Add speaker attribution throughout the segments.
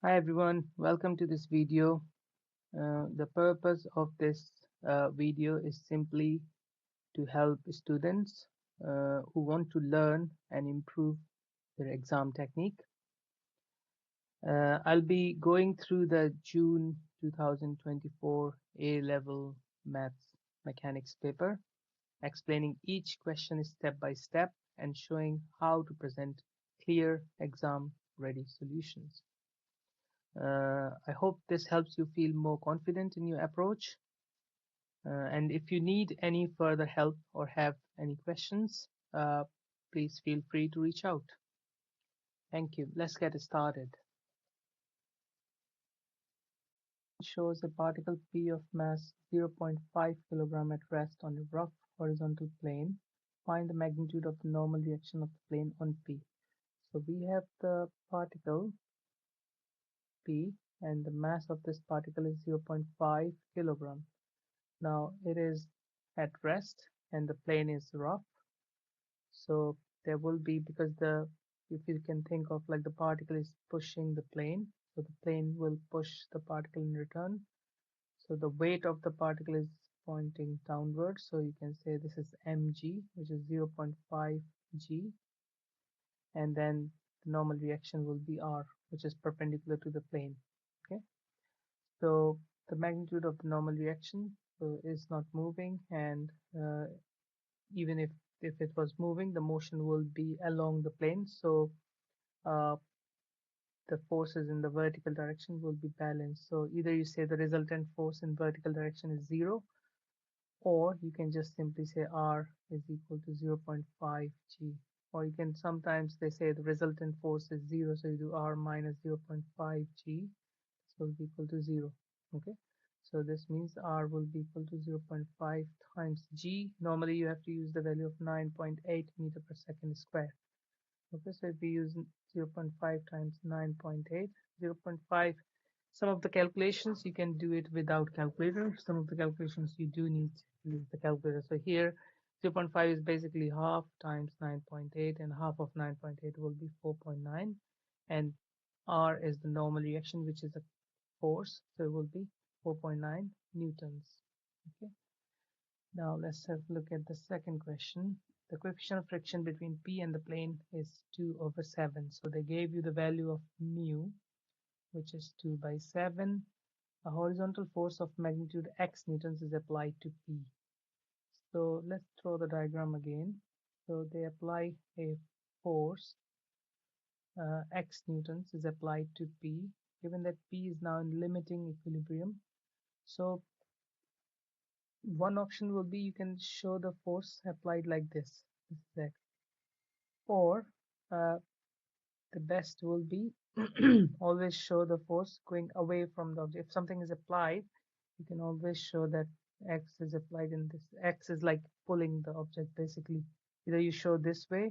Speaker 1: Hi everyone, welcome to this video. The purpose of this video is simply to help students who want to learn and improve their exam technique. I'll be going through the June 2024 A-level maths mechanics paper, explaining each question step by step and showing how to present clear exam ready solutions. I hope this helps you feel more confident in your approach. And if you need any further help or have any questions, please feel free to reach out. Thank you. Let's get started. It shows a particle P of mass 0.5 kilogram at rest on a rough horizontal plane. Find the magnitude of the normal reaction of the plane on P. So we have the particle P and the mass of this particle is 0.5 kilogram. Now it is at rest and the plane is rough. So there will be, because if you can think of like the particle is pushing the plane, so the plane will push the particle in return. So the weight of the particle is pointing downwards. So you can say this is mg, which is 0.5 g, and then the normal reaction will be r, which is perpendicular to the plane. Okay, so the magnitude of the normal reaction is not moving, and even if it was moving, the motion will be along the plane. So uh, the forces in the vertical direction will be balanced. So either you say the resultant force in vertical direction is 0, or you can just simply say R is equal to 0.5 g. Or you can, sometimes they say the resultant force is 0, so you do R minus 0.5 g, this will be equal to 0. Okay, so this means R will be equal to 0.5 times g. Normally you have to use the value of 9.8 meter per second square. Okay, so if we use 0.5 times 9.8, 0.5, some of the calculations you can do it without calculator. Some of the calculations you do need to use the calculator. So here 0.5 is basically half times 9.8, and half of 9.8 will be 4.9, and R is the normal reaction, which is a force, so it will be 4.9 newtons. Okay, now let's have a look at the second question. The coefficient of friction between P and the plane is 2/7. So they gave you the value of mu, which is 2/7. A horizontal force of magnitude x newtons is applied to P. So let's draw the diagram again. So they apply a force, x newtons is applied to P, given that P is now in limiting equilibrium. So one option will be, you can show the force applied like this is x, or uh, the best will be always show the force going away from the object. If something is applied, you can always show that x is applied in this. X is like pulling the object basically. Either you show this way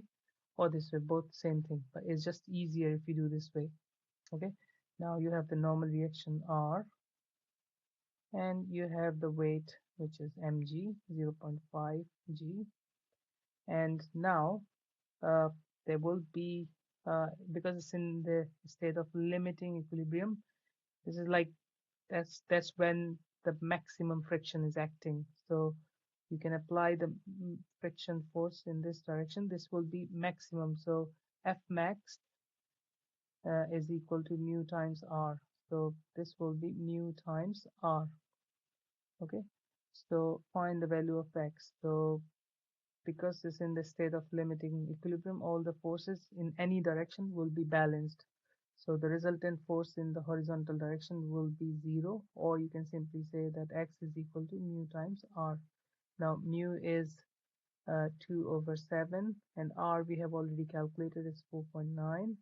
Speaker 1: or this way, both same thing, but it's just easier if you do this way. Okay, now you have the normal reaction R, and you have the weight, which is mg, 0.5 g, and now uh, there will be, because it's in the state of limiting equilibrium, this is like, that's when the maximum friction is acting. So you can apply the friction force in this direction. This will be maximum. So F max is equal to mu times R. So this will be mu times R. Okay, so find the value of X. So because it's in the state of limiting equilibrium, all the forces in any direction will be balanced. So the resultant force in the horizontal direction will be 0, or you can simply say that x is equal to mu times r. Now mu is 2/7, and r we have already calculated is 4.9.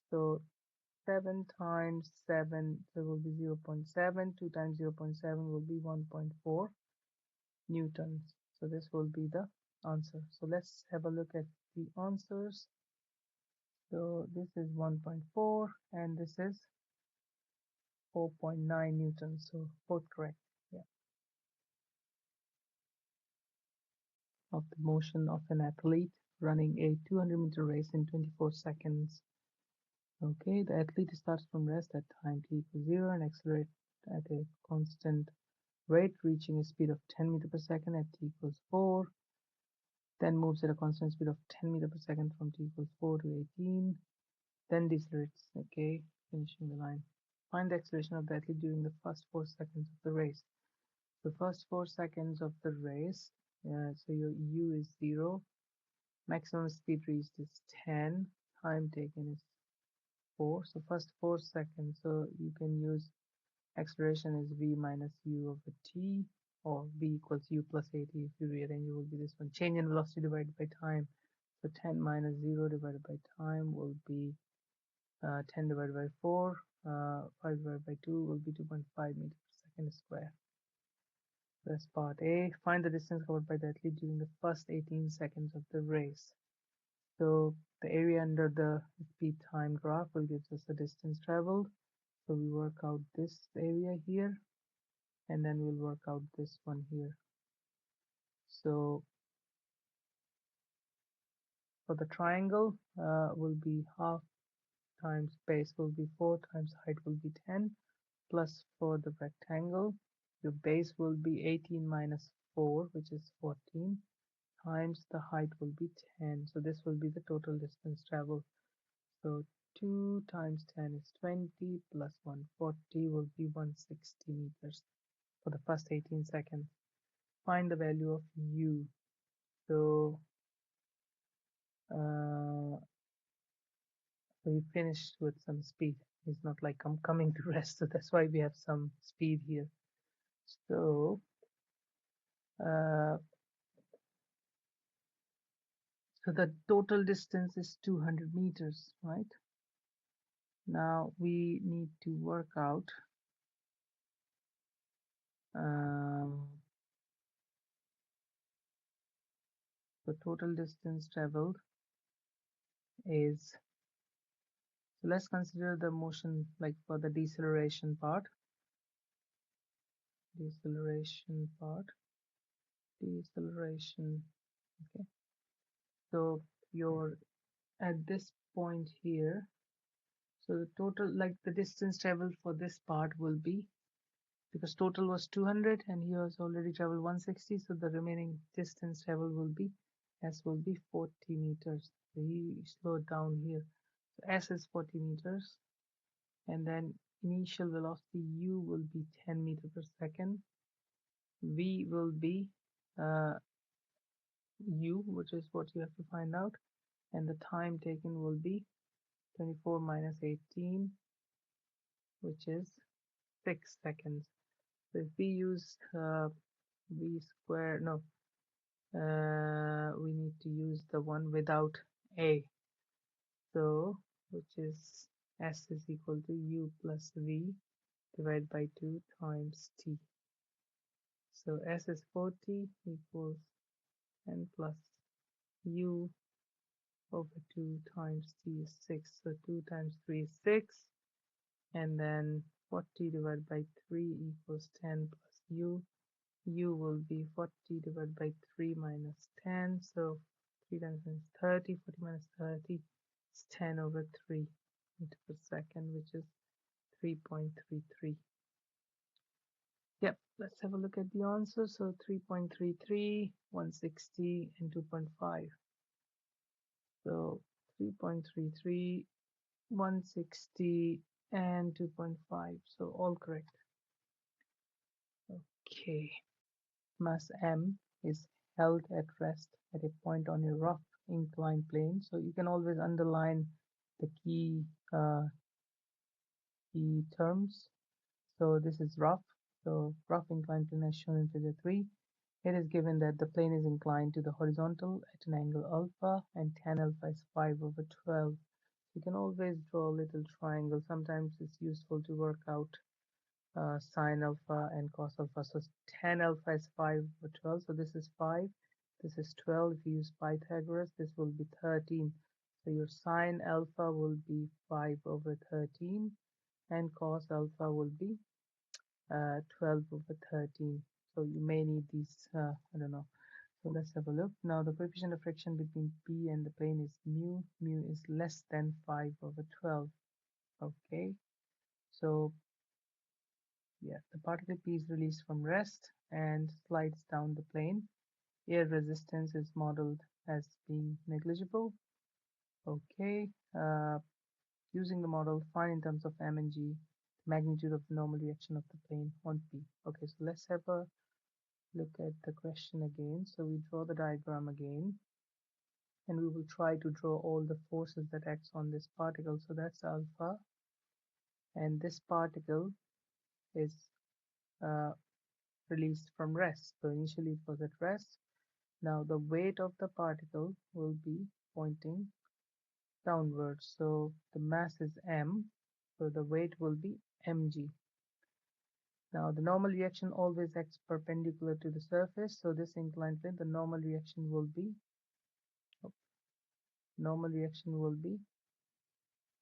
Speaker 1: So 7 times 7, so will be 0.7. 2 times 0.7 will be 1.4 newtons. So this will be the answer. So let's have a look at the answers. So this is 1.4 and this is 4.9 newtons. So both correct. Yeah. Of the motion of an athlete running a 200-meter race in 24 seconds. Okay, the athlete starts from rest at time t equals 0 and accelerates at a constant rate, reaching a speed of 10 meters per second at t equals 4, then moves at a constant speed of 10 meters per second from t equals 4 to 18, then decelerates, okay, finishing the line. Find the acceleration of the athlete during the first 4 seconds of the race. The first 4 seconds of the race, so your u is 0, maximum speed reached is 10, time taken is 4, so first 4 seconds, so you can use acceleration is v minus u over t, or v equals u plus at. If you rearrange, it will be this one. Change in velocity divided by time, so 10 minus 0 divided by time will be 10 divided by 4, 5 divided by 2 will be 2.5 meters per second square. That's part A. Find the distance covered by the athlete during the first 18 seconds of the race. So the area under the speed time graph will give us the distance traveled. So we work out this area here, and then we'll work out this one here. So for the triangle will be half times base will be 4 times height will be 10, plus for the rectangle your base will be 18 minus 4, which is 14, times the height will be 10. So this will be the total distance traveled. So 2 times 10 is 20, plus 140 will be 160 meters for the first 18 seconds. Find the value of u. So we finished with some speed. It's not like I'm coming to rest, so that's why we have some speed here. So so the total distance is 200 meters, right? Now we need to work out the total distance traveled is, so let's consider the motion like for the deceleration part. Deceleration. Okay. So you're at this point here. So the total, like the distance traveled for this part will be, because total was 200 and he has already traveled 160, so the remaining distance traveled will be, S will be 40 meters. So he slowed down here. So S is 40 meters, and then initial velocity U will be 10 meters per second. V will be U, which is what you have to find out, and the time taken will be 24 minus 18, which is 6 seconds. So if we use v square, no, we need to use the one without a, so which is S is equal to U plus V divided by 2 times T. So S is 40 equals N plus U over 2 times T is 6. So 2 times 3 is 6, and then 40 divided by 3 equals 10 plus U. U will be 40 divided by 3 minus 10. So 3 times 10 is 30. 40 minus 30 is 10 over 3 meters per second, which is 3.33. Yep, let's have a look at the answer. So 3.33, 160, and 2.5. So 3.33, 160, and 2.5. So all correct. Okay. Mass M is held at rest at a point on a rough inclined plane. So you can always underline the key terms. So this is rough. So rough inclined plane as shown in figure 3. It is given that the plane is inclined to the horizontal at an angle alpha and tan alpha is 5 over 12. You can always draw a little triangle. Sometimes it's useful to work out sine alpha and cos alpha. So tan alpha is 5 over 12. So this is 5. This is 12. If you use Pythagoras, this will be 13. So your sine alpha will be 5 over 13 and cos alpha will be 12 over 13. So you may need these, I don't know. So let's have a look. Now the coefficient of friction between P and the plane is mu. Mu is less than 5 over 12. Okay, so yeah, the particle P is released from rest and slides down the plane. Air resistance is modeled as being negligible. Okay, using the model, find in terms of m and g the magnitude of the normal reaction of the plane on P. Okay, so let's have a look at the question again. So we draw the diagram again, and we will try to draw all the forces that acts on this particle. So that's alpha, and this particle is uh, released from rest. So initially it was at rest. Now the weight of the particle will be pointing downwards. So the mass is m, so the weight will be mg. Now the normal reaction always acts perpendicular to the surface. So this inclined plane, the normal reaction will be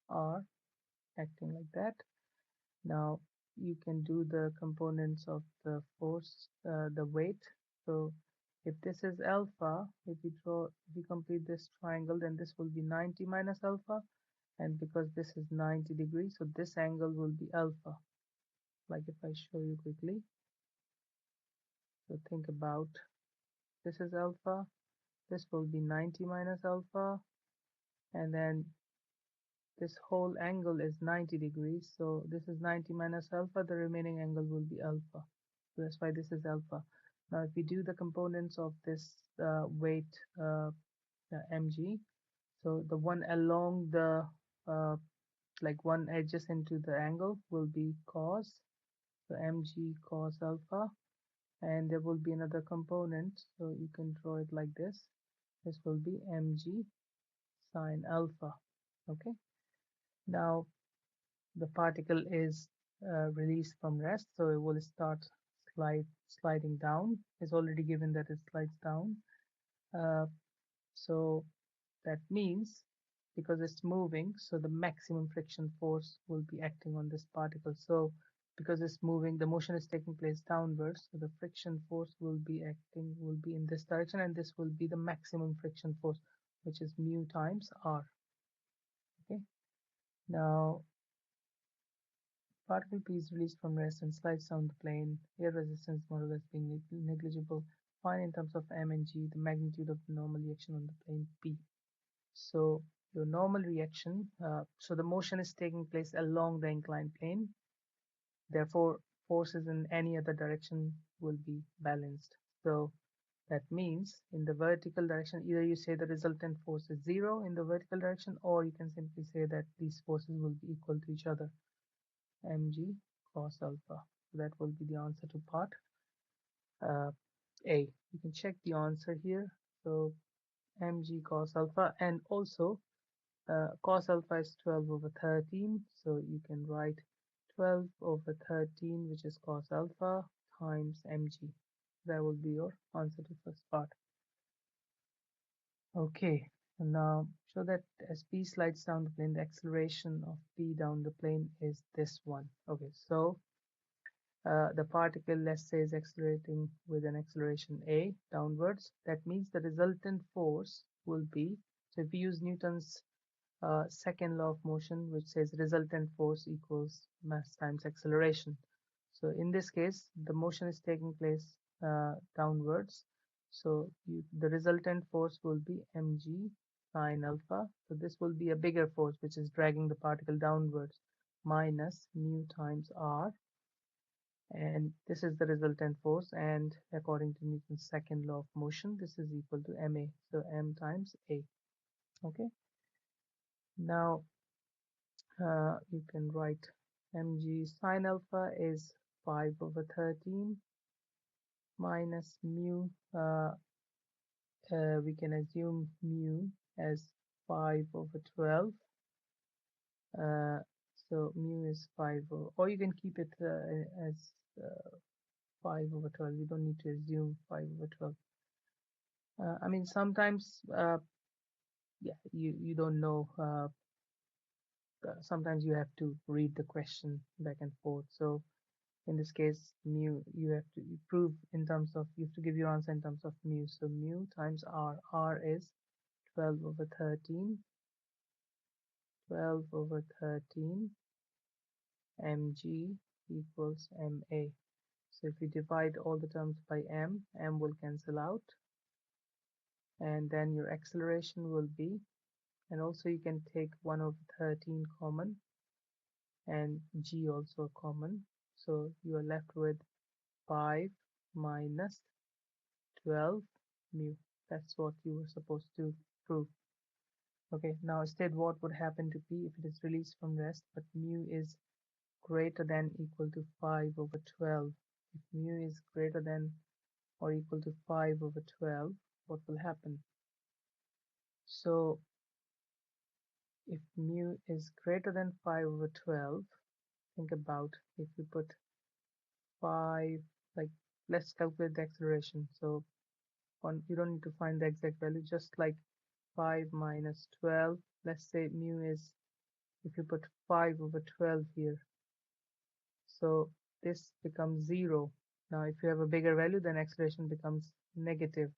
Speaker 1: r, acting like that. Now you can do the components of the force, the weight. So if this is alpha, if we complete this triangle, then this will be 90 minus alpha, and because this is 90 degrees, so this angle will be alpha. Like if I show you quickly, so think about, this is alpha, this will be 90 minus alpha, and then this whole angle is 90 degrees, so this is 90 minus alpha, the remaining angle will be alpha. So that's why this is alpha. Now if we do the components of this weight mg, so the one along the uh, like one adjacent to the angle will be cos, so mg cos alpha, and there will be another component, so you can draw it like this will be mg sine alpha. Okay, now the particle is released from rest, so it will start sliding down. It's already given that it slides down. Uh, so that means because it's moving, so the maximum friction force will be acting on this particle. So because it's moving, the motion is taking place downwards, so the friction force will be in this direction, and this will be the maximum friction force, which is mu times r. Okay, now particle P is released from rest and slides down the plane. Air resistance model as being negligible. Find in terms of m and g the magnitude of the normal reaction on the plane P. So your normal reaction, so the motion is taking place along the inclined plane. Therefore, forces in any other direction will be balanced. So that means in the vertical direction, either you say the resultant force is zero in the vertical direction, or you can simply say that these forces will be equal to each other, mg cos alpha. So that will be the answer to part uh, A. You can check the answer here. So mg cos alpha, and also cos alpha is 12 over 13, so you can write 12 over 13, which is cos alpha, times mg. That will be your answer to first part. Okay, and now show that as P slides down the plane, the acceleration of P down the plane is this one. Okay, so the particle, let's say, is accelerating with an acceleration a downwards. That means the resultant force will be, so if we use Newton's second law of motion, which says resultant force equals mass times acceleration. So in this case, the motion is taking place downwards. So the resultant force will be mg sine alpha. So this will be a bigger force, which is dragging the particle downwards, minus mu times r. And this is the resultant force. And according to Newton's second law of motion, this is equal to ma. So m times a. Okay. Now you can write mg sine alpha is 5 over 13 minus mu, we can assume mu as 5 over 12, uh, so mu is 5 over, or you can keep it as 5 over 12, you don't need to assume 5 over 12. I mean sometimes yeah, you don't know, sometimes you have to read the question back and forth. So in this case, mu, you have to prove in terms of, you have to give your answer in terms of mu. So mu times r. R is 12 over 13. 12 over 13 mg equals ma. So if you divide all the terms by m will cancel out, and then your acceleration will be, and also you can take 1 over 13 common and g also common, so you are left with 5 minus 12 mu. That's what you were supposed to prove. Okay, now instead what would happen to P if it is released from rest but mu is greater than equal to 5 over 12. If mu is greater than or equal to 5 over 12, what will happen? So if mu is greater than 5 over 12, think about if you put 5, like let's calculate the acceleration. So you don't need to find the exact value, just like 5 minus 12, let's say mu is, if you put 5 over 12 here, so this becomes 0. Now if you have a bigger value, then acceleration becomes negative,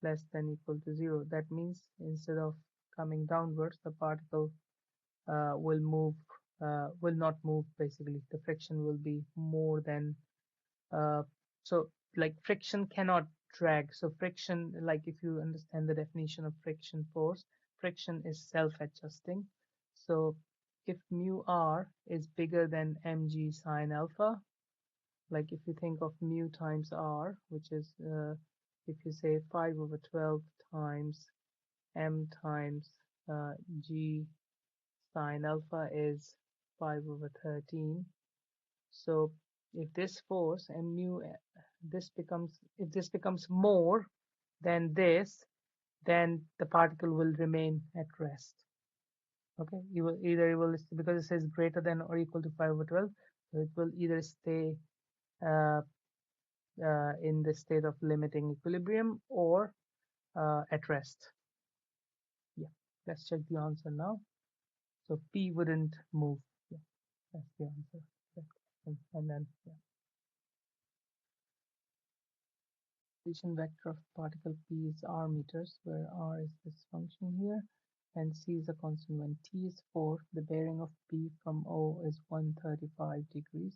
Speaker 1: less than equal to 0. That means instead of coming downwards, the particle will not move. Basically the friction will be more than, uh, so like friction cannot drag. So friction, like if you understand the definition of friction force, friction is self-adjusting. So if mu r is bigger than mg sine alpha, like if you think of mu times r, which is, if you say 5 over 12 times m times g sine alpha is 5 over 13. So if this force and mu, if this becomes more than this, then the particle will remain at rest. Okay, it will, because it says greater than or equal to 5 over 12, so it will either stay uh, in the state of limiting equilibrium or at rest. Yeah, let's check the answer now. So P wouldn't move. Yeah, that's the answer. And then, yeah. Position vector of particle P is r meters, where r is this function here, and c is a constant. When t is 4, the bearing of P from O is 135 degrees.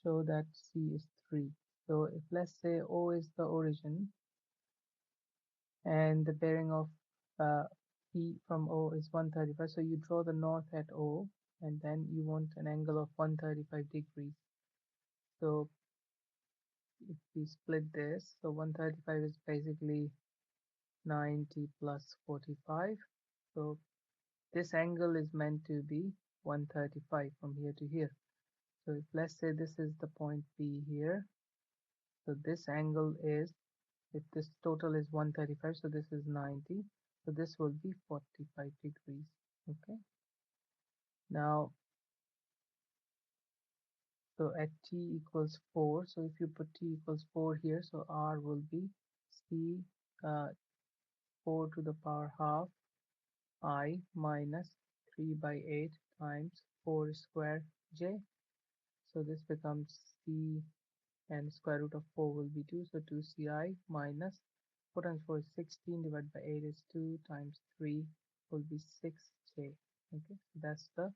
Speaker 1: Show that c is 3. So if let's say O is the origin, and the bearing of P from O is 135, so you draw the north at O, and then you want an angle of 135 degrees. So if we split this, so 135 is basically 90 plus 45. So this angle is meant to be 135 from here to here. So if let's say this is the point P here, so this angle is, if this total is 135, so this is 90, so this will be 45 degrees. Okay, now so at t equals 4, so if you put t equals 4 here, so r will be c, uh, 4 to the power half I minus 3 by 8 times 4 square j. So this becomes c, and square root of 4 will be 2, so 2ci minus 4 times 4 is 16, divided by 8 is 2, times 3 will be 6j. Okay, so that's the,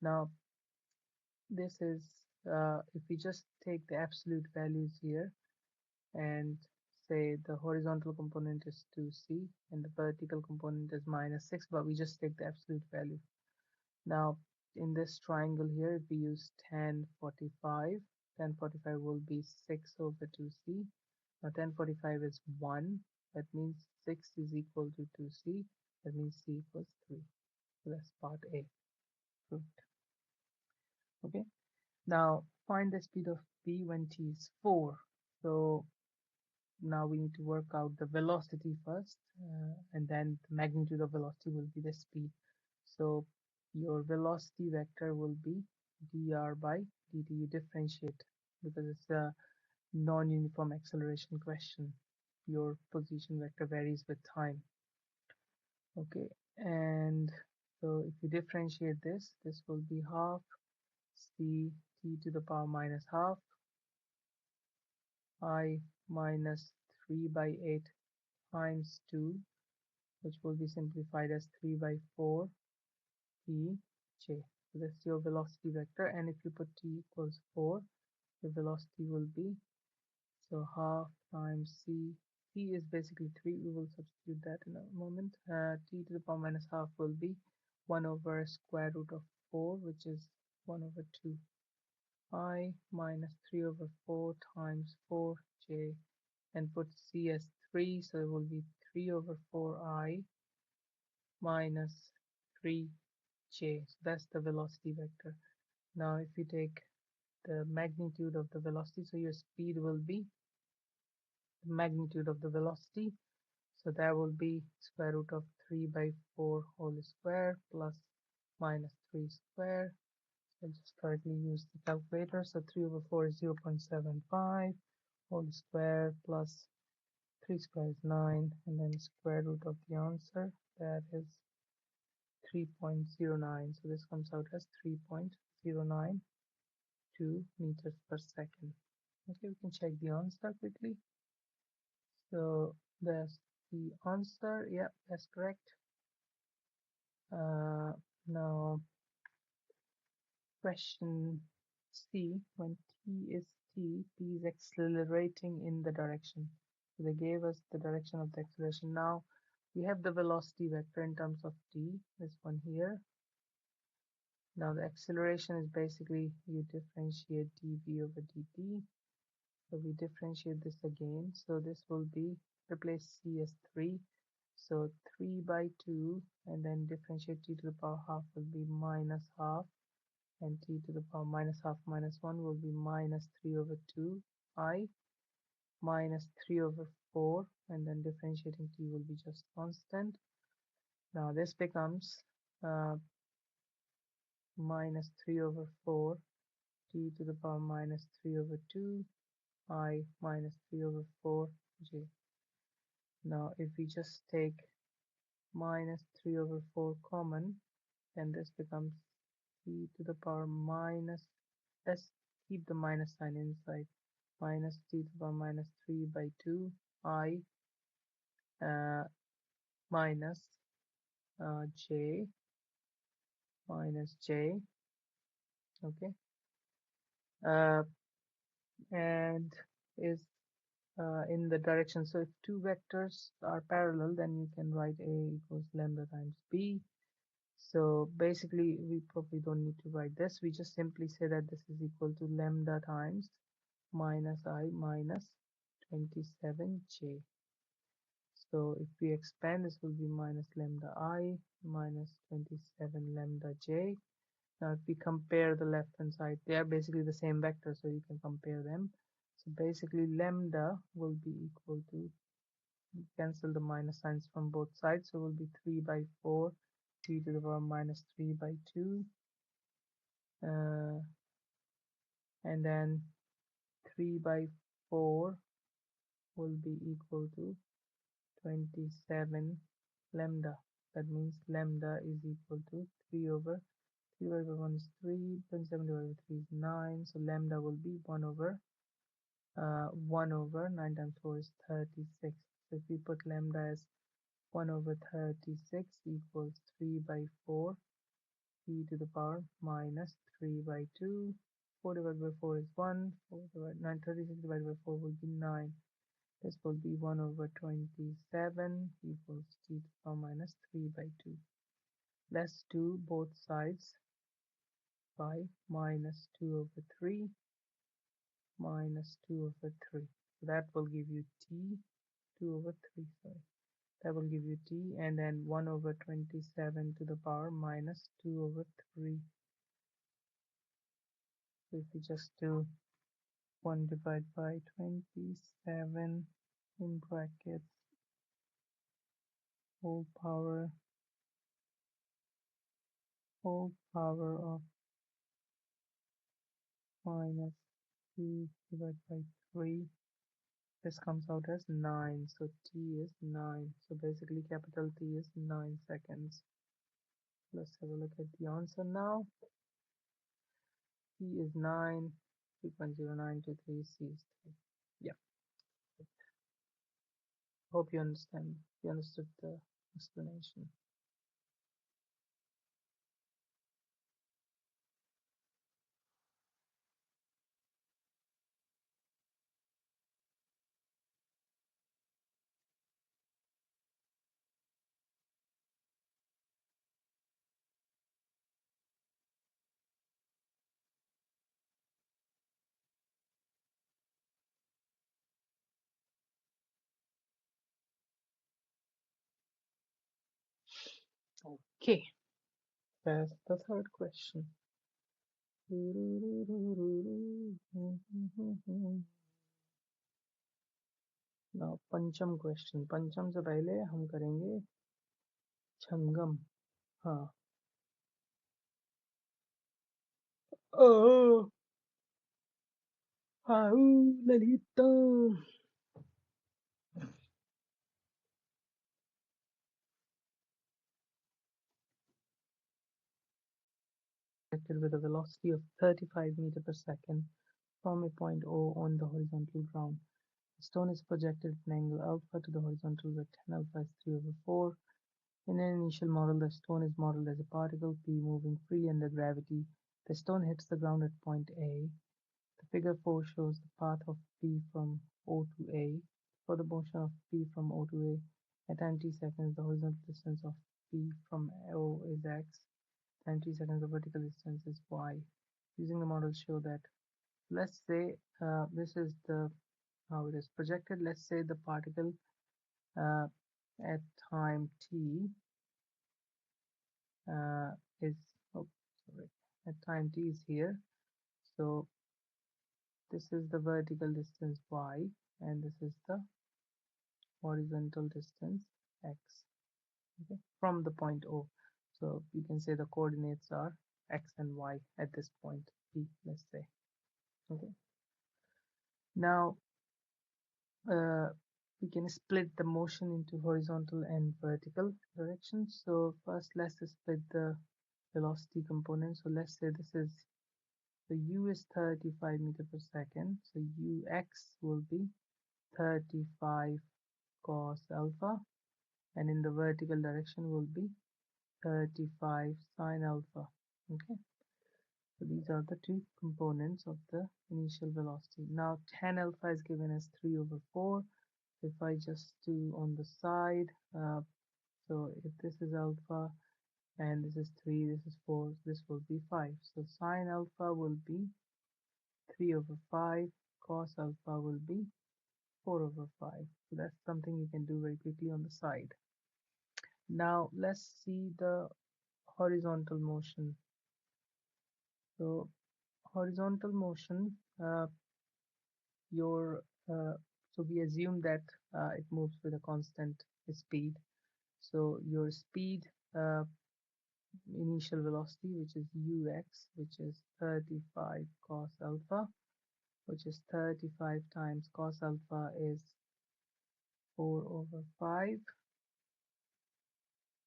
Speaker 1: now this is, if we just take the absolute values here and say the horizontal component is 2c and the vertical component is minus 6, but we just take the absolute value. Now in this triangle here, if we use tan 45, tan 45 will be 6 over 2c. Now tan 45 is 1, that means 6 is equal to 2c, that means c equals 3. So that's part A proved. Okay, now find the speed of p when t is 4. So now we need to work out the velocity first, and then the magnitude of velocity will be the speed. So your velocity vector will be dr by dt. You differentiate because it's a non-uniform acceleration question. Your position vector varies with time. Okay, and so if you differentiate this, this will be half c t to the power minus half I minus 3 by 8 times 2, which will be simplified as 3 by 4 p j. So that's your velocity vector, and if you put t equals 4, the velocity will be, so half times c. T is basically 3. We will substitute that in a moment. T to the power minus half will be 1 over square root of 4, which is 1 over 2 I minus 3 over 4 times 4j, and put c as 3, so it will be 3 over 4I minus 3j. So that's the velocity vector. Now if you take the magnitude of the velocity, so your speed will be the magnitude of the velocity, so that will be square root of 3 by 4 whole square plus minus 3 square. So I'll just correctly use the calculator. So 3 over 4 is 0.75 whole square plus 3 square is 9, and then square root of the answer, that is 3.09. So this comes out as 3.092 meters per second. Okay, we can check the answer quickly. So that's the answer. Yeah, that's correct. Now question C, when t, p is accelerating in the direction. So they gave us the direction of the acceleration. Now we have the velocity vector in terms of t, this one here. Now the acceleration is basically you differentiate dv over dt. So we differentiate this again. So this will be, replace c as 3. So 3 by 2, and then differentiate t to the power half will be minus half, and t to the power minus half minus 1 will be minus 3 over 2 I minus 3 over 4, and then differentiating t will be just constant. Now this becomes minus 3 over 4 t to the power minus 3 over 2 I minus 3 over 4 j. Now if we just take minus 3 over 4 common, then this becomes t to the power minus, let's keep the minus sign inside, minus t to the power minus 3 by 2 I minus j minus j. Okay, and is in the direction. So if two vectors are parallel, then you can write a equals lambda times b. So basically we probably don't need to write this, we just simply say that this is equal to lambda times minus I minus 27j. So if we expand, this will be minus lambda I minus 27 lambda j. Now if we compare the left hand side, they are basically the same vector, so you can compare them. So basically lambda will be equal to, cancel the minus signs from both sides, so it will be 3 by 4 t to the power minus 3 by 2, and then 3 by 4 will be equal to 27 lambda. That means lambda is equal to 3 over 3 divided by 1 is 3, 27 divided by 3 is 9, so lambda will be 1 over 9 times 4 is 36. So if we put lambda as 1 over 36 equals 3 by 4 e to the power minus 3 by 2. 4 divided by 4 is 1. 4 divided, 9, 36 divided by 4 will be 9. This will be 1 over 27 equals t to the power minus 3 by 2. Let's do both sides by minus 2 over 3 minus 2 over 3. So that will give you t, 2 over 3, sorry. That will give you t, and then 1 over 27 to the power minus 2 over 3. So if we just do 1 divided by 27 in brackets whole power of minus 2 divided by 3, this comes out as 9. So t is 9. So basically capital T is 9 seconds. Let's have a look at the answer now. T is 9, 3.0923, C is 3. Yeah, hope you understand. You understood the explanation. Okay, that's the third question. Now पंचम question, पंचम से पहले हम करेंगे छंगम. हाँ. Oh, how Lalita. With a velocity of 35 meters per second from a point O on the horizontal ground. The stone is projected at an angle alpha to the horizontal where tan alpha is 3/4. In an initial model, the stone is modeled as a particle P moving freely under gravity. The stone hits the ground at point A. The figure 4 shows the path of P from O to A. For the motion of P from O to A, at time t seconds, the horizontal distance of P from O is x, time t seconds, the vertical distance is y. Using the model show that, let's say this is the how it is projected. Let's say the particle uh, at time t uh, is oh, sorry, at time t is here. So this is the vertical distance y, and this is the horizontal distance x, okay, from the point O. So you can say the coordinates are x and y at this point P, let's say. Okay. Now we can split the motion into horizontal and vertical directions. So first let's split the velocity component. So let's say this is, so u is 35 meters per second. So ux will be 35 cos alpha, and in the vertical direction will be 35 sine alpha. Okay, so these are the two components of the initial velocity. Now tan alpha is given as 3/4. If I just do on the side, so if this is alpha and this is 3, this is 4, this will be 5. So sine alpha will be 3/5, cos alpha will be 4/5. So that's something you can do very quickly on the side. Now let's see the horizontal motion. So horizontal motion, your so we assume that it moves with a constant speed. So your speed, initial velocity, which is ux, which is 35 cos alpha, which is 35 times cos alpha is 4/5.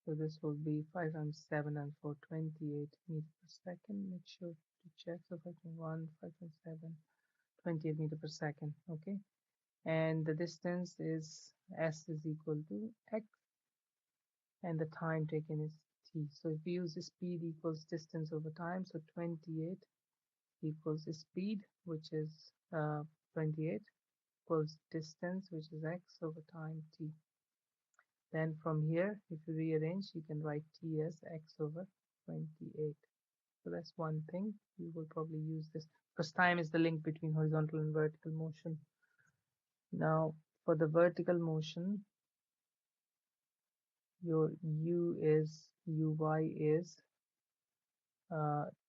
Speaker 1: So this will be 5 times 7 and 4, 28 meters per second. Make sure to check. So 5.1, 5 times 7, 28 meters per second. Okay. And the distance is s is equal to x, and the time taken is t. So if we use the speed equals distance over time, so 28 equals the speed, which is 28, equals distance, which is x over time t. Then from here, if you rearrange, you can write t as x over 28. So that's one thing. You will probably use this because time is the link between horizontal and vertical motion. Now, for the vertical motion, your uy is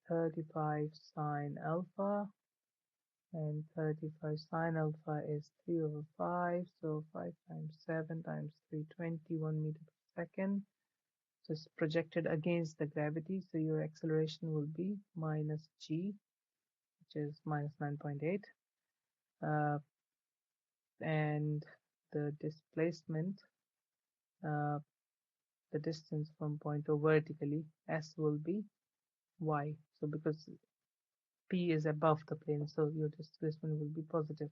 Speaker 1: 35 sine alpha, and 35 sine alpha is 3/5. So 5 times 7 times 3, 21 meters per second. So it's projected against the gravity. So your acceleration will be minus g, which is minus 9.8. And the displacement, uh, the distance from point O vertically, s will be y. So because p is above the plane, so your displacement will be positive,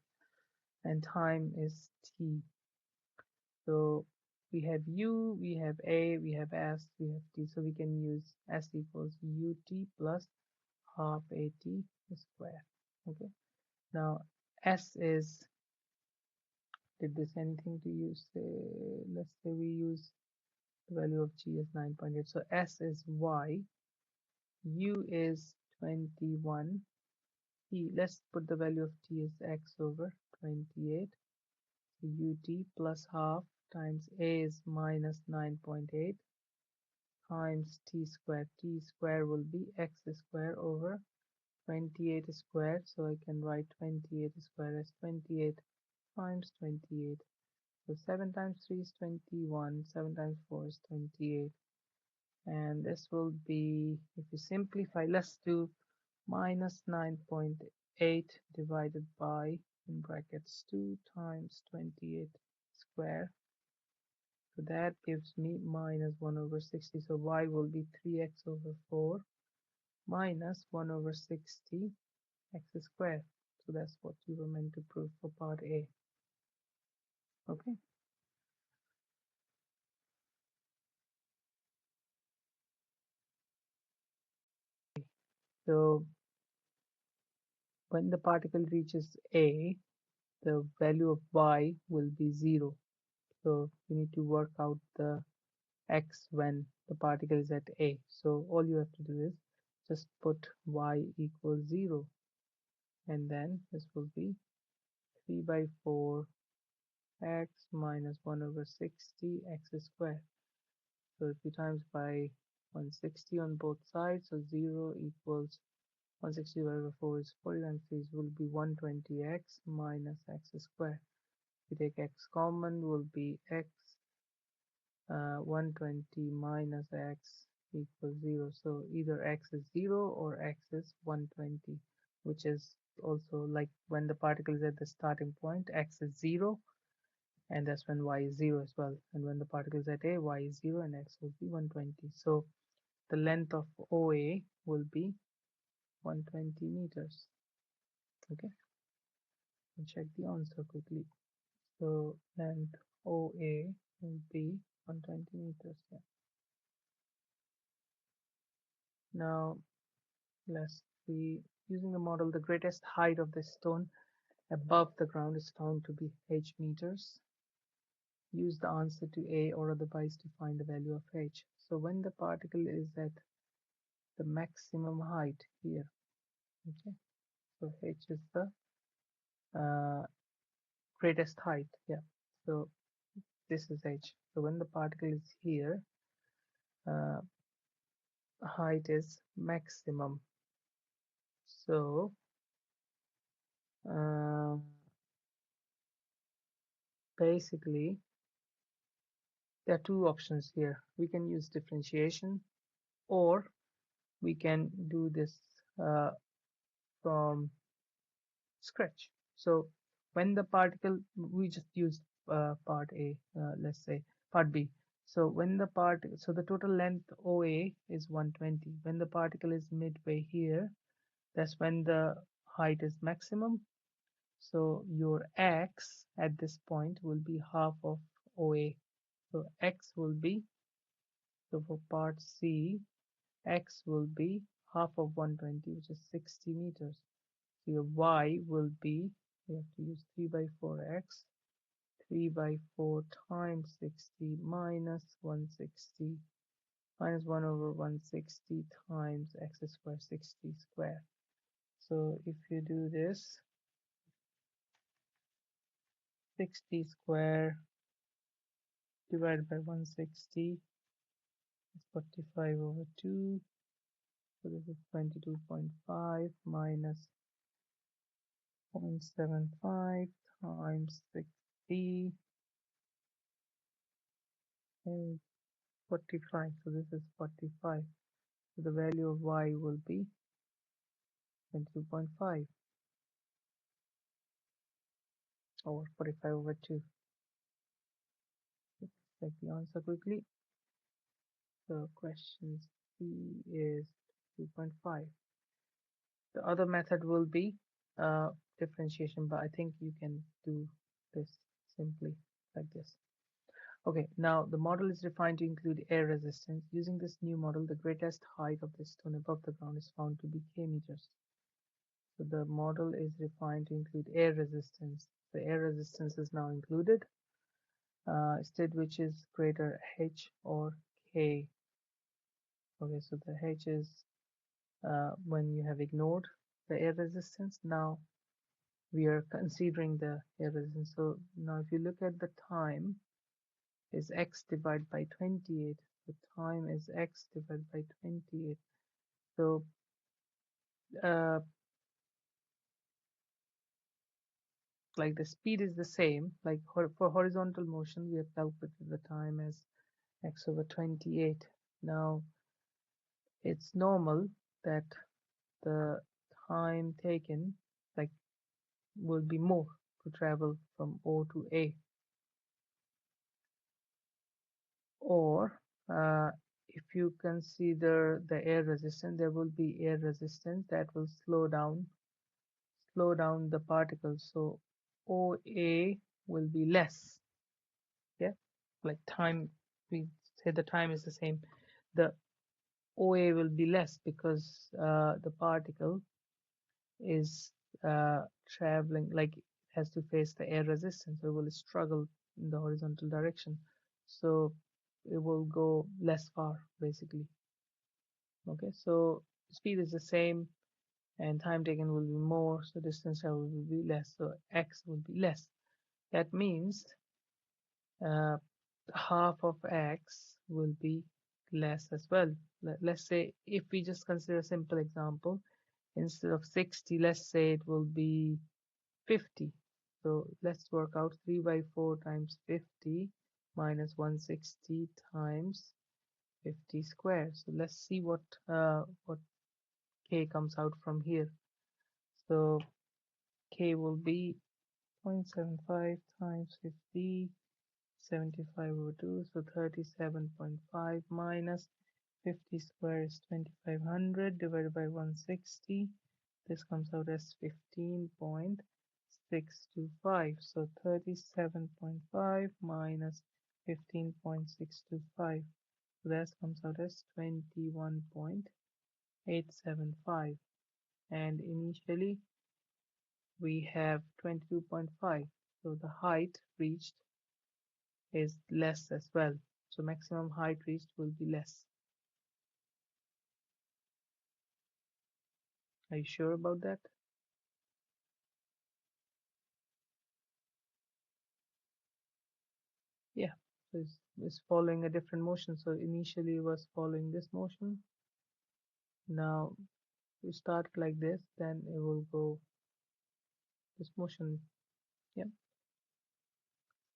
Speaker 1: and time is t. So we have u, we have a, we have s, we have t. So we can use s equals ut plus half at square. Okay. Now s is, did this anything to use? Let's say we use the value of g is 9.8. So s is y, u is 21, t. Let's put the value of t as x over 28. Ut plus half times a is minus 9.8 times t square. T square will be x square over 28 squared. So I can write 28 squared as 28 times 28. So 7 times 3 is 21. 7 times 4 is 28. And this will be, if you simplify, let's do minus 9.8 divided by, in brackets, 2 times 28 square. So that gives me minus 1 over 60. So y will be 3x over 4 minus 1 over 60 x squared. So that's what you were meant to prove for part A. Okay. So when the particle reaches A, the value of y will be 0. So you need to work out the x when the particle is at A. So all you have to do is just put y equals 0, and then this will be 3 by 4 x minus 1 over 60 x squared. So if you times by 160 on both sides, so 0 equals 160 divided by 4 is 40 times 3 will be 120x minus x squared. If you take x common, will be x 120 minus x equals 0. So either x is 0 or x is 120, which is also like when the particle is at the starting point, x is 0, and that's when y is 0 as well. And when the particle is at A, y is 0 and x will be 120. So the length of OA will be 120 meters. Okay, and check the answer quickly. So length OA will be 120 meters. Yeah. Now let's see. Using the model, the greatest height of the stone above the ground is found to be h meters. Use the answer to A or otherwise to find the value of h. So when the particle is at the maximum height here, okay, so h is the uh, greatest height. Yeah, so this is h. So when the particle is here, uh, height is maximum. So uh, basically there are two options here. We can use differentiation, or we can do this from scratch. So when the particle, we just use part A, let's say part B. So when the so the total length OA is 120. When the particle is midway here, that's when the height is maximum. So your x at this point will be half of OA. So x will be, so for part C, x will be half of 120, which is 60 meters. So your y will be, we have to use 3 by 4x, 3 by 4 times 60 minus 160 minus 1 over 160 times x squared, 60 square. So if you do this, 60 square divided by 160 is 45 over 2. So this is 22.5 minus 0.75 times 60 is 45. So this is 45. So the value of y will be 22.5 over 45 over 2. Let's check the answer quickly. So question C is 2.5. The other method will be differentiation, but I think you can do this simply like this. Okay, now the model is refined to include air resistance. Using this new model, the greatest height of the stone above the ground is found to be k meters. So the model is refined to include air resistance. The air resistance is now included. State which is greater, h or k. Okay, so the h is when you have ignored the air resistance. Now we are considering the air resistance. So now if you look at the time, is x divided by 28. So time is x divided by 28. So uh, like the speed is the same. Like for horizontal motion, we have calculated the time as x over 28. Now it's normal that the time taken like will be more to travel from O to A. Or if you consider the air resistance, there will be air resistance that will slow down the particles. So OA will be less. Yeah, like time, we say the time is the same. The OA will be less because the particle is traveling, like it has to face the air resistance, so it will struggle in the horizontal direction. So it will go less far basically. Okay, so speed is the same and time taken will be more, so distance traveled will be less, so x will be less. That means uh, half of x will be less as well. Let's say if we just consider a simple example, instead of 60, let's say it will be 50. So let's work out 3 by 4 times 50 minus 160 times 50 squared. So let's see what k comes out from here. So k will be 0.75 times 50, 75 over 2, so 37.5 minus 50 squared is 2500 divided by 160. This comes out as 15.625. So 37.5 minus 15.625. So that comes out as 21.875. And initially we have 22.5. So the height reached is less as well. So maximum height reached will be less. Are you sure about that? Yeah. So it's following a different motion. So initially it was following this motion. Now we start like this, then it will go this motion. Yeah.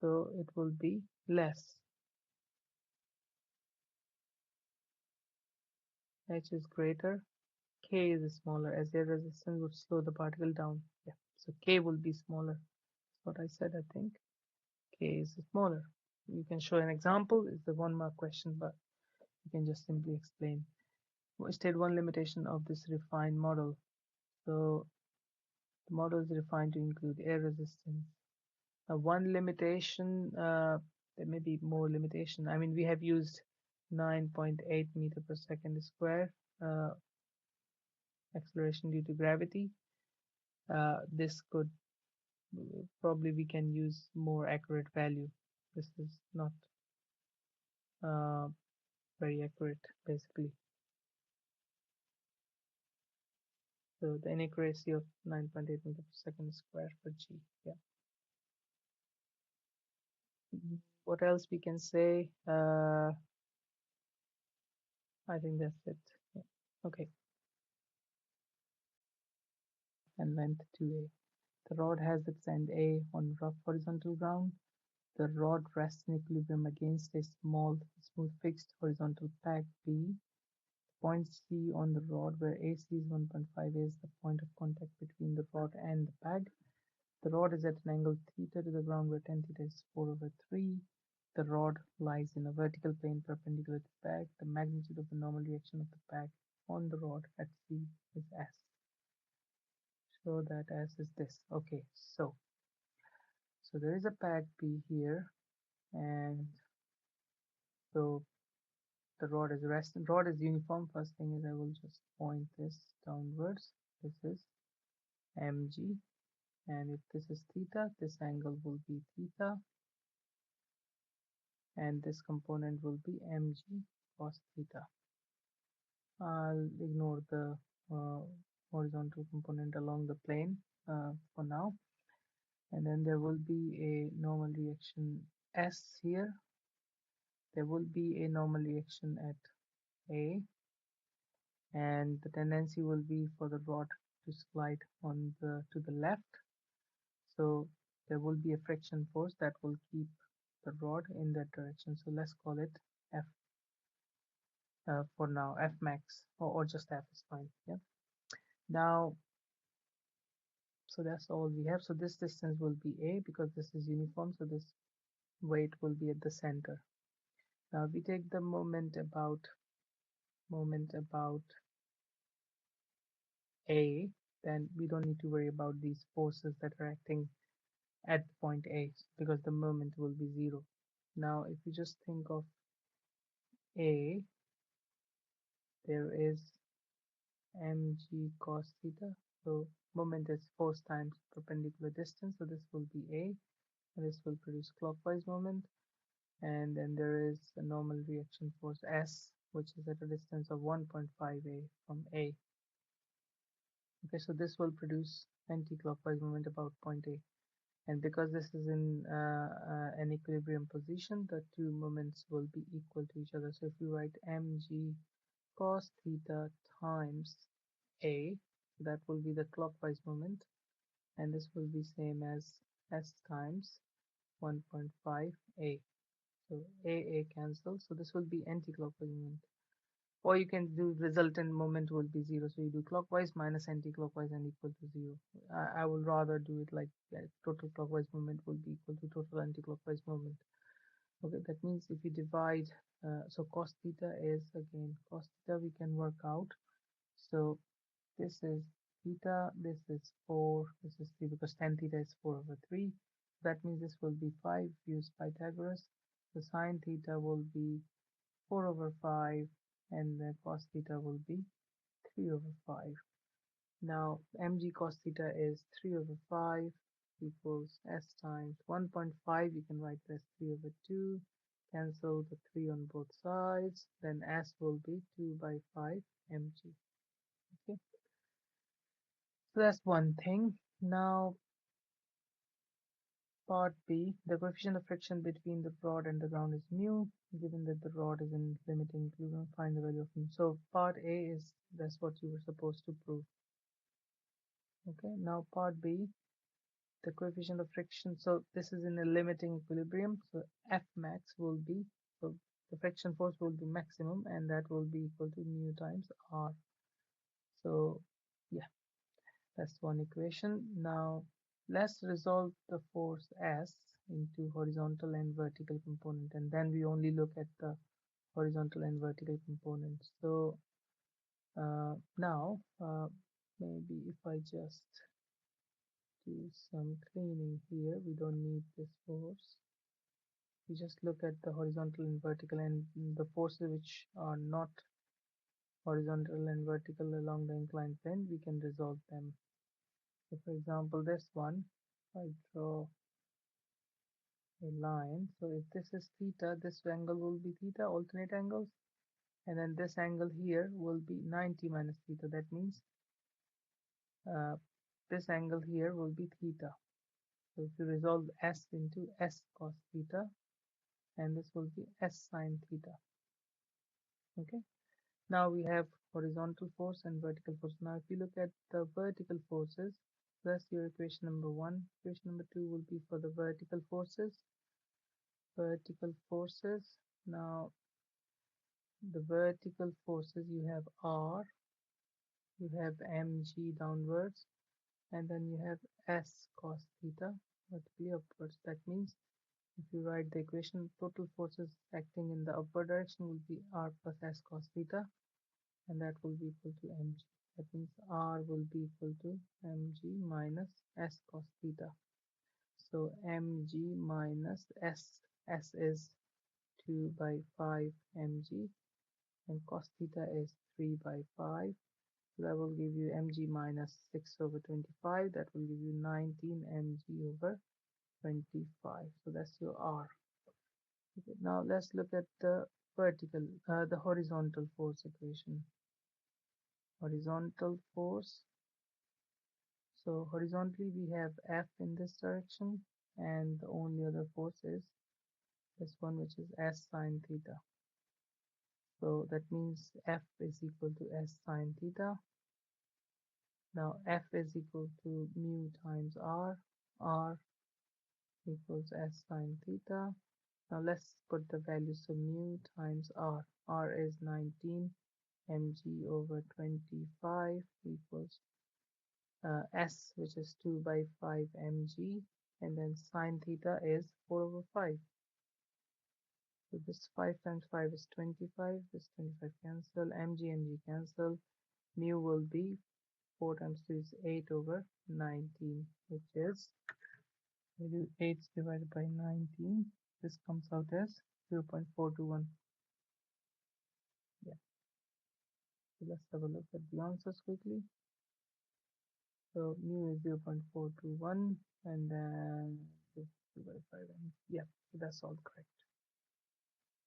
Speaker 1: So it will be less. H is greater. K is smaller as their resistance would slow the particle down. Yeah. So K will be smaller. That's what I said, I think. K is smaller. You can show an example. It's a 1 mark question, but you can just simply explain. State one limitation of this refined model. So the model is refined to include air resistance. One limitation, there may be more limitation. I mean, we have used 9.8 meter per second square acceleration due to gravity. This could probably we can use more accurate value. This is not uh, very accurate, basically. So the inaccuracy of 9.8 meter per second square for G. Yeah. What else we can say? I think that's it. Yeah. Okay. And length 2a. The rod has its end A on rough horizontal ground. The rod rests in equilibrium against a small, smooth fixed horizontal peg B. Point C on the rod, where AC is 1.5, is the point of contact between the rod and the peg. The rod is at an angle theta to the ground, where tan theta is 4 over 3. The rod lies in a vertical plane perpendicular to the peg. The magnitude of the normal reaction of the peg on the rod at C is S. So that S is this. Okay, so there is a peg B here, and so the rod is resting. Rod is uniform. First thing is I will just point this downwards. This is mg, and if this is theta, this angle will be theta, and this component will be mg cos theta. I'll ignore the uh, horizontal component along the plane for now, and then there will be a normal reaction S here, there will be a normal reaction at A, and the tendency will be for the rod to slide on the to the left. So there will be a friction force that will keep the rod in that direction. So let's call it F for now, F max, or just F is fine. Yeah. Now, so that's all we have. So this distance will be A because this is uniform. So this weight will be at the center. Now we take the moment about A, then we don't need to worry about these forces that are acting at point A because the moment will be zero. Now if you just think of A, there is mg cos theta. So moment is force times perpendicular distance. So this will be A, and this will produce clockwise moment. And then there is a normal reaction force S, which is at a distance of 1.5 A from A. Okay, so this will produce anti-clockwise moment about point A. And because this is in an equilibrium position, the two moments will be equal to each other. So if you write mg cos theta times A, that will be the clockwise moment, and this will be same as S times 1.5 A. So A cancels, so this will be anti-clockwise moment. Or you can do resultant moment will be zero. So you do clockwise minus anti-clockwise and equal to zero. I will rather do it like total clockwise moment will be equal to total anti-clockwise moment. Okay, that means if you divide, so cos theta is again cos theta we can work out. So this is theta, this is 4, this is 3 because tan theta is 4 over 3. That means this will be 5, use Pythagoras. The sine theta will be 4 over 5 and the cos theta will be 3 over 5. Now mg cos theta is 3 over 5 equals s times 1.5. You can write this 3 over 2. Cancel the 3 on both sides. Then s will be 2 by 5 mg. Okay, so that's one thing. Now part B, the coefficient of friction between the rod and the ground is mu. Given that the rod is in limiting equilibrium, find the value of mu. So part A is that's what you were supposed to prove. Okay, now part B, the coefficient of friction. So this is in a limiting equilibrium. So F max will be, so the friction force will be maximum, and that will be equal to mu times R. So yeah, that's one equation. Now let's resolve the force S into horizontal and vertical component, and then we only look at the horizontal and vertical components. So now maybe if I just do some cleaning here, we don't need this force. We just look at the horizontal and vertical, and the forces which are not horizontal and vertical along the inclined plane, we can resolve them. So for example, this one, I draw a line. So if this is theta, this angle will be theta, alternate angles, and then this angle here will be 90 minus theta. That means uh, this angle here will be theta. So if you resolve s into s cos theta, and this will be s sine theta. Okay, now we have horizontal force and vertical force. Now if you look at the vertical forces, that's your equation number 1. Equation number 2 will be for the vertical forces. Now the vertical forces, you have R, you have mg downwards, and then you have s cos theta vertically upwards. That means if you write the equation, total forces acting in the upward direction will be R plus s cos theta, and that will be equal to mg. That means R will be equal to mg minus s cos theta. So mg minus s is 2 by 5 mg, and cos theta is 3 by 5. So that will give you mg minus 6 over 25. That will give you 19 mg over 25. So that's your R. Okay, now let's look at the horizontal force equation. Horizontal force. So horizontally we have F in this direction, and the only other force is this one which is s sine theta. So that means f is equal to s sine theta. Now f is equal to mu times r equals s sine theta. Now let's put the values. So mu times r is 19 mg over 25 equals s, which is 2 by 5 mg, and then sine theta is 4 over 5. So this 5 times 5 is 25, this 25 cancel, mg cancel, mu will be 4 times 2 is 8 over 19, which is 8 divided by 19. This comes out as 0.421. Yeah, so let's have a look at the answers quickly. So mu is 0.421 and then this 2 by 5. And yeah, so that's all correct.